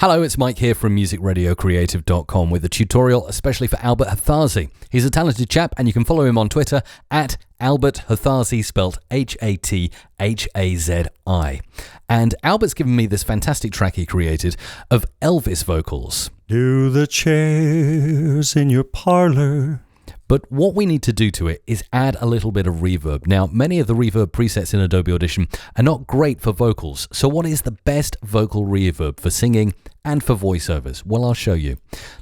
Hello, it's Mike here from musicradiocreative.com with a tutorial especially for Albert Hathazi. He's a talented chap and you can follow him on Twitter at Albert Hathazi, spelt Hathazi. And Albert's given me this fantastic track he created of Elvis vocals. Do the chairs in your parlor. But what we need to do to it is add a little bit of reverb. Now, many of the reverb presets in Adobe Audition are not great for vocals. So what is the best vocal reverb for singing and for voiceovers? Well, I'll show you.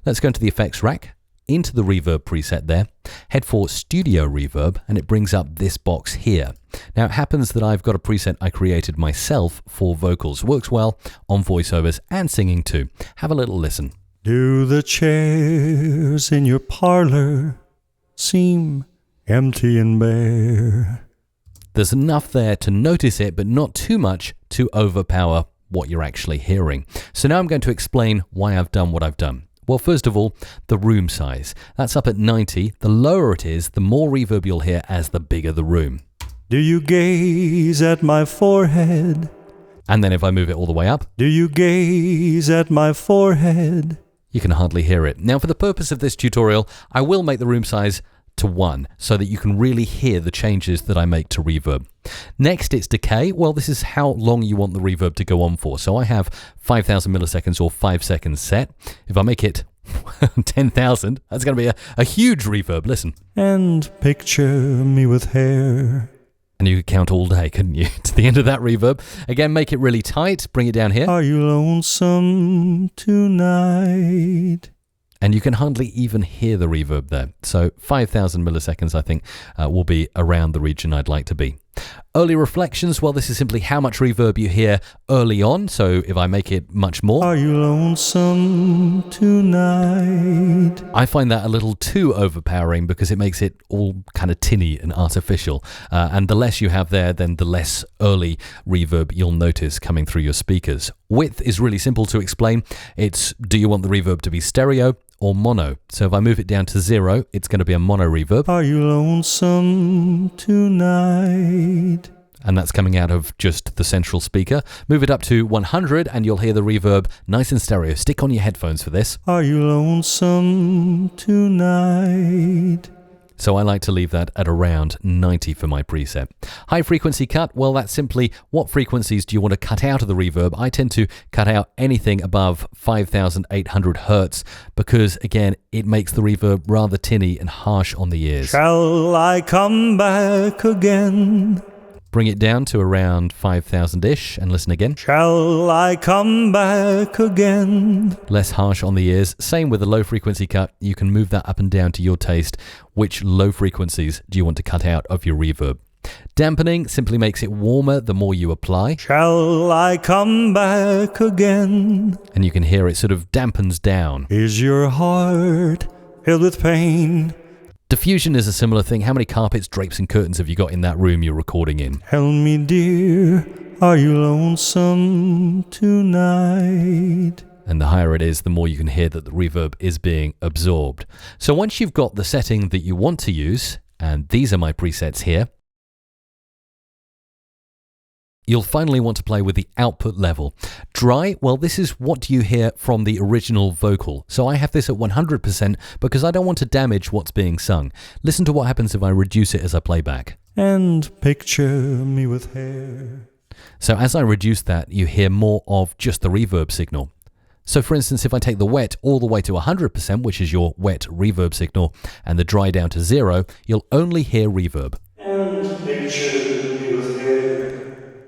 Let's go into the effects rack, into the reverb preset there, head for Studio Reverb, and it brings up this box here. Now, it happens that I've got a preset I created myself for vocals. Works well on voiceovers and singing too. Have a little listen. Do the chairs in your parlor seem empty and bare? There's enough there to notice it, but not too much to overpower what you're actually hearing. So now I'm going to explain why I've done what I've done. Well, first of all, the room size. That's up at 90. The lower it is, the more reverb you'll hear as the bigger the room. Do you gaze at my forehead? And then if I move it all the way up, do you gaze at my forehead? You can hardly hear it. Now, for the purpose of this tutorial, I will make the room size to 1 so that you can really hear the changes that I make to reverb. Next, it's decay. Well, this is how long you want the reverb to go on for. So I have 5,000 milliseconds or 5 seconds set. If I make it 10,000, that's going to be a huge reverb. Listen. And picture me with hair. And you could count all day, couldn't you, to the end of that reverb. Again, make it really tight. Bring it down here. Are you lonesome tonight? And you can hardly even hear the reverb there. So 5,000 milliseconds, I think, will be around the region I'd like to be. Early reflections, well, this is simply how much reverb you hear early on. So if I make it much more. Are you lonesome tonight? I find that a little too overpowering because it makes it all kind of tinny and artificial. And the less you have there, then the less early reverb you'll notice coming through your speakers. Width is really simple to explain. It's, do you want the reverb to be stereo or mono? So if I move it down to 0, it's going to be a mono reverb. Are you lonesome tonight? And that's coming out of just the central speaker. Move it up to 100 and you'll hear the reverb nice and stereo. Stick on your headphones for this. Are you lonesome tonight? So I like to leave that at around 90 for my preset. High frequency cut, well, that's simply what frequencies do you want to cut out of the reverb. I tend to cut out anything above 5,800 hertz because, again, it makes the reverb rather tinny and harsh on the ears. Shall I come back again? Bring it down to around 5,000-ish and listen again. Shall I come back again? Less harsh on the ears. Same with the low frequency cut. You can move that up and down to your taste. Which low frequencies do you want to cut out of your reverb? Dampening simply makes it warmer the more you apply. Shall I come back again? And you can hear it sort of dampens down. Is your heart filled with pain? Diffusion is a similar thing. How many carpets, drapes and curtains have you got in that room you're recording in? Tell me, dear, are you lonesome tonight? And the higher it is, the more you can hear that the reverb is being absorbed. So once you've got the setting that you want to use, and these are my presets here, you'll finally want to play with the output level. Dry, well, this is what do you hear from the original vocal. So I have this at 100% because I don't want to damage what's being sung. Listen to what happens if I reduce it as I play back. And picture me with hair. So as I reduce that, you hear more of just the reverb signal. So for instance, if I take the wet all the way to 100%, which is your wet reverb signal, and the dry down to 0, you'll only hear reverb. And picture me with hair.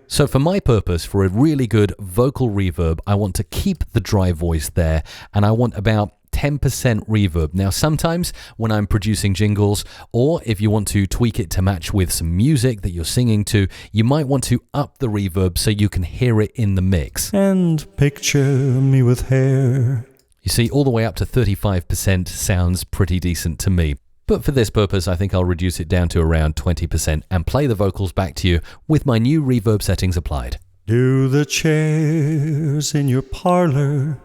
So for my purpose, for a really good vocal reverb, I want to keep the dry voice there, and I want about 10% reverb. Now, sometimes when I'm producing jingles, or if you want to tweak it to match with some music that you're singing to, you might want to up the reverb so you can hear it in the mix. And picture me with hair. You see, all the way up to 35% sounds pretty decent to me. But for this purpose, I think I'll reduce it down to around 20% and play the vocals back to you with my new reverb settings applied. Do the chairs in your parlor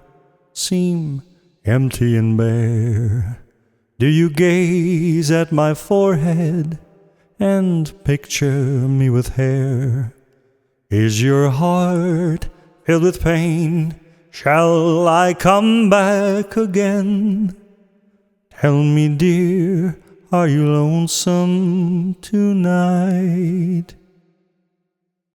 seem empty and bare? Do you gaze at my forehead and picture me with hair? Is your heart filled with pain? Shall I come back again? Tell me, dear, are you lonesome tonight?